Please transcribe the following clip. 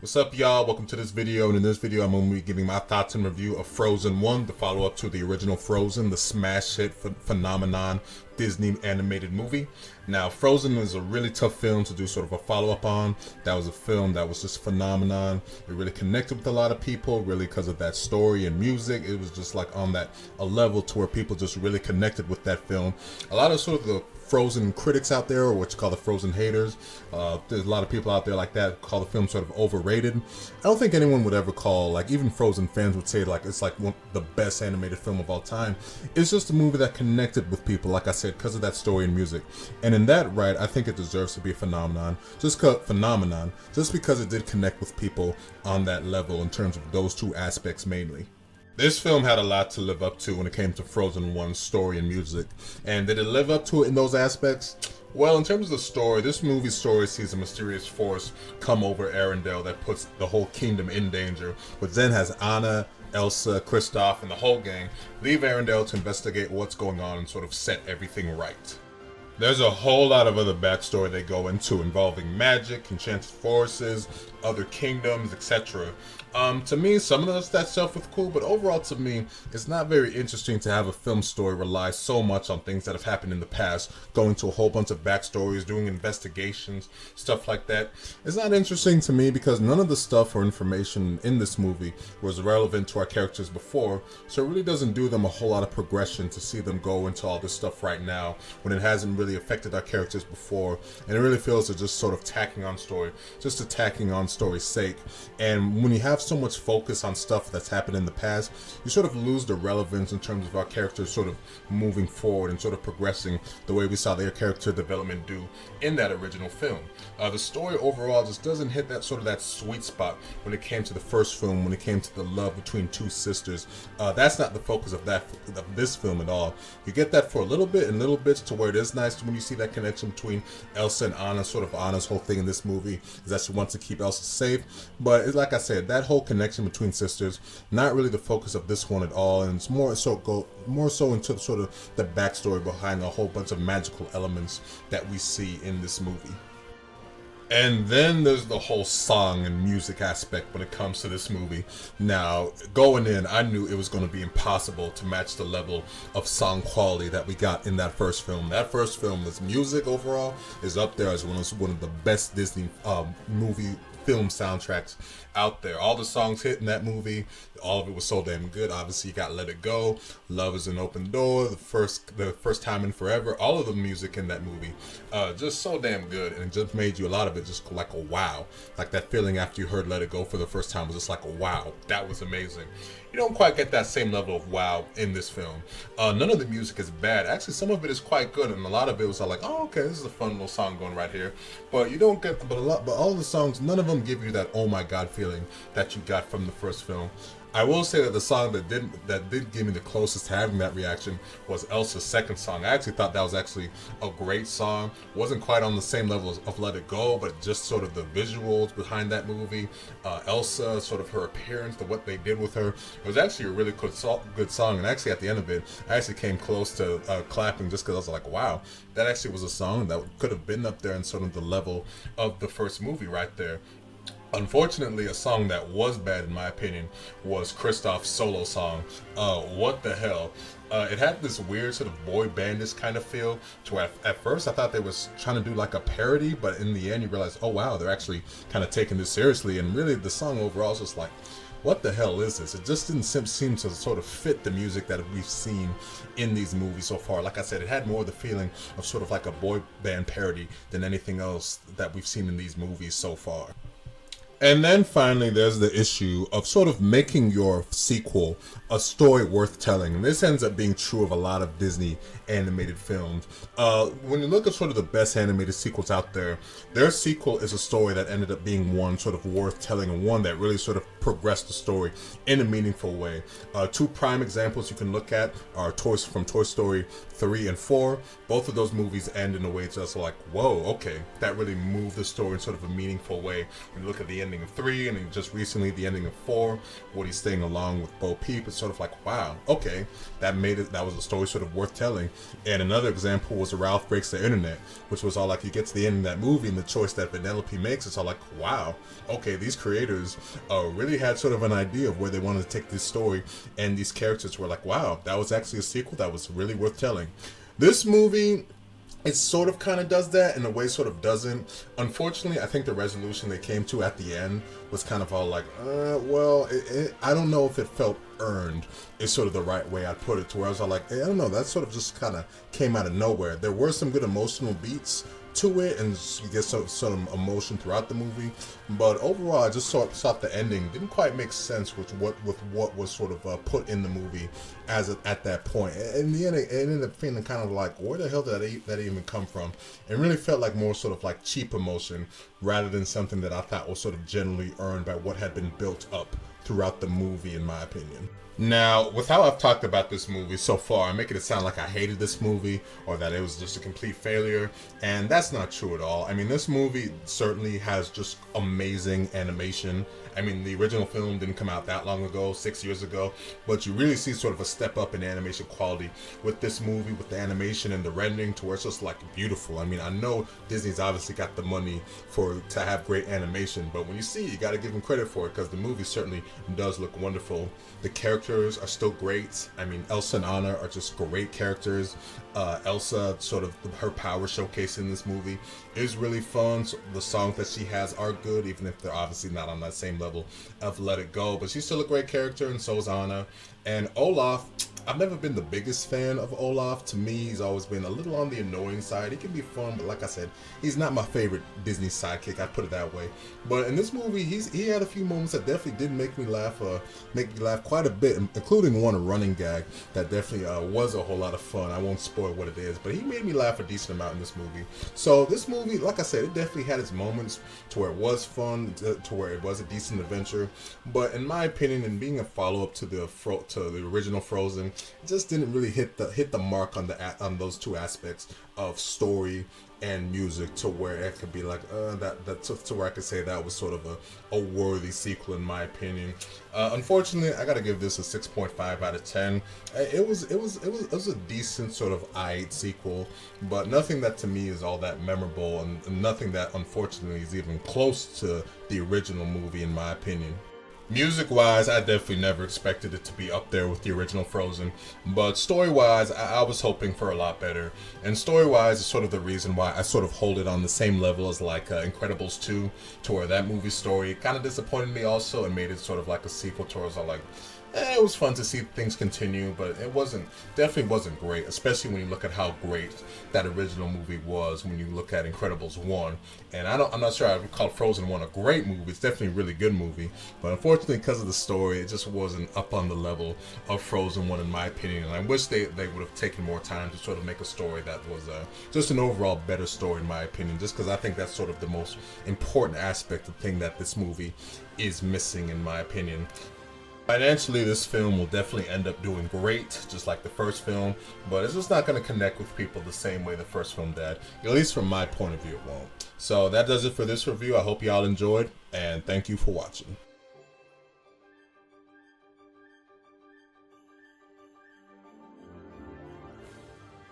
What's up, y'all? Welcome to this video, and in this video I'm going to be giving my thoughts and review of Frozen 1, the follow-up to the original Frozen, the smash hit phenomenon Disney animated movie. Now, Frozen is a really tough film to do sort of a follow-up on. That was a film that was just phenomenon. It really connected with a lot of people, really because of that story and music. It was just like on a level to where people just really connected with that film. A lot of sort of the Frozen critics out there, or what you call the Frozen haters, there's a lot of people out there like that who call the film sort of overrated. I don't think anyone would ever call, like, even Frozen fans would say like it's like the best animated film of all time. It's just a movie that connected with people, like I said, because of that story and music. And in that right, I think it deserves to be a phenomenon, just because it did connect with people on that level in terms of those two aspects mainly. This film had a lot to live up to when it came to Frozen 1's story and music. And did it live up to it in those aspects? Well, in terms of the story, this movie's story sees a mysterious force come over Arendelle that puts the whole kingdom in danger, which then has Anna, Elsa, Kristoff, and the whole gang leave Arendelle to investigate what's going on and sort of set everything right. There's a whole lot of other backstory they go into involving magic, enchanted forests, other kingdoms, etc. To me, some of that stuff was cool, but overall to me, it's not very interesting to have a film story rely so much on things that have happened in the past, going to a whole bunch of backstories, doing investigations, stuff like that. It's not interesting to me because none of the stuff or information in this movie was relevant to our characters before, so it really doesn't do them a whole lot of progression to see them go into all this stuff right now when it hasn't really affected our characters before, and it really feels they're just sort of tacking on story, just a tacking on story's sake. And when you have so much focus on stuff that's happened in the past, you sort of lose the relevance in terms of our characters sort of moving forward and sort of progressing the way we saw their character development do in that original film. The story overall just doesn't hit that sweet spot when it came to the first film, when it came to the love between two sisters. That's not the focus of this film at all. You get that for a little bit, and little bits to where it is nice when you see that connection between Elsa and Anna. Sort of Anna's whole thing in this movie is that she wants to keep Elsa safe, but it's like I said, that whole connection between sisters, not really the focus of this one at all, and it's more so into sort of the backstory behind a whole bunch of magical elements that we see in this movie. And then there's the whole song and music aspect when it comes to this movie. Now, going in, I knew it was going to be impossible to match the level of song quality that we got in that first film. That first film, this music overall is up there as one of the best Disney movie film soundtracks out there. All the songs hit in that movie, all of it was so damn good. Obviously, you got Let It Go, Love Is an Open Door, the first time in forever. All of the music in that movie, just so damn good, and it just made you, a lot of it just like a wow. Like that feeling after you heard Let It Go for the first time was just like a wow, that was amazing. You don't quite get that same level of wow in this film. None of the music is bad. Actually, some of it is quite good, and a lot of it was like, oh, okay, this is a fun little song going right here. But you don't get, but all the songs, none of them give you that oh my god feeling that you got from the first film. I will say that the song that did give me the closest to having that reaction was Elsa's second song. I actually thought that was actually a great song. Wasn't quite on the same level of Let It Go, but just sort of the visuals behind that movie, Elsa, sort of her appearance, what they did with her. It was actually a really good song, and actually at the end of it, I actually came close to clapping just because I was like, wow, that actually was a song that could have been up there in sort of the level of the first movie right there. Unfortunately, a song that was bad in my opinion was Kristoff's solo song, What the Hell. It had this weird sort of boy bandish kind of feel to where at first I thought they was trying to do like a parody, but in the end you realize, oh wow, they're actually kind of taking this seriously, and really the song overall is just like, what the hell is this? It just didn't seem to sort of fit the music that we've seen in these movies so far. Like I said, it had more of the feeling of sort of like a boy band parody than anything else that we've seen in these movies so far. And then finally, there's the issue of sort of making your sequel a story worth telling. And this ends up being true of a lot of Disney animated films. When you look at sort of the best animated sequels out there, their sequel is a story that ended up being one sort of worth telling, and one that really sort of progressed the story in a meaningful way. Two prime examples you can look at are from Toy Story 3 and 4. Both of those movies end in a way just like, whoa, okay, that really moved the story in sort of a meaningful way. When you look at the ending of 3, and then just recently the ending of 4, Woody staying along with Bo Peep. It's sort of like, wow, okay, that was a story sort of worth telling. And another example was Ralph Breaks the Internet, which was all like, you get to the end of that movie and the choice that Vanellope makes, it's all like, wow, okay, these creators really had sort of an idea of where they wanted to take this story, and these characters were like, wow, that was actually a sequel that was really worth telling. This movie, it sort of kind of does that in a way, sort of doesn't. Unfortunately, I think the resolution they came to at the end was kind of all like, well, I don't know if it felt earned is sort of the right way I'd put it, to where I was all like, I don't know, that sort of just kind of came out of nowhere. There were some good emotional beats to it, and you get some emotion throughout the movie, but overall I just thought the ending didn't quite make sense with what was sort of put in the movie at that point. In the end, it ended up feeling kind of like, where the hell did that even come from? It really felt like more sort of like cheap emotion rather than something that I thought was sort of generally earned by what had been built up throughout the movie, in my opinion. Now, with how I've talked about this movie so far, I'm making it sound like I hated this movie or that it was just a complete failure, and that's not true at all. I mean, this movie certainly has just amazing animation. I mean, the original film didn't come out that long ago, 6 years ago, but you really see sort of a step up in animation quality with this movie, with the animation and the rendering, to where it's just like beautiful. I mean, I know Disney's obviously got the money to have great animation, but when you see it, you got to give them credit for it, because the movie certainly does look wonderful. The characters are still great. I mean, Elsa and Anna are just great characters. Elsa, sort of her power showcase in this movie is really fun. So the songs that she has are good, even if they're obviously not on that same level of Let It Go, but she's still a great character, and so is Anna. And Olaf, I've never been the biggest fan of Olaf. To me, he's always been a little on the annoying side. He can be fun, but like I said, he's not my favorite Disney sidekick, I'd put it that way. But in this movie, he had a few moments that definitely did make me laugh quite a bit, including one running gag that definitely was a whole lot of fun. I won't spoil what it is, but he made me laugh a decent amount in this movie. So this movie, like I said, it definitely had its moments to where it was fun, to where it was a decent adventure. But in my opinion, in being a follow-up to the original Frozen, it just didn't really hit the mark on those two aspects of story and music, to where it could be like to where I could say that was sort of a worthy sequel, in my opinion. Unfortunately, I gotta give this a 6.5 out of 10. It was a decent sort of sequel, but nothing that to me is all that memorable, and nothing that unfortunately is even close to the original movie, in my opinion. Music-wise, I definitely never expected it to be up there with the original Frozen, but story-wise, I was hoping for a lot better. And story-wise is sort of the reason why I sort of hold it on the same level as like Incredibles 2, to where that movie's story kind of disappointed me also, and made it sort of like a sequel towards all like, it was fun to see things continue, but it definitely wasn't great, especially when you look at how great that original movie was when you look at Incredibles 1. And I'm not sure I would call Frozen 1 a great movie. It's definitely a really good movie, but unfortunately, because of the story, it just wasn't up on the level of Frozen 1, in my opinion. And I wish they would have taken more time to sort of make a story that was just an overall better story, in my opinion, just because I think that's sort of the most important aspect, the thing that this movie is missing, in my opinion. Financially, this film will definitely end up doing great, just like the first film, but it's just not going to connect with people the same way the first film did. At least from my point of view, it won't. So that does it for this review. I hope y'all enjoyed, and thank you for watching.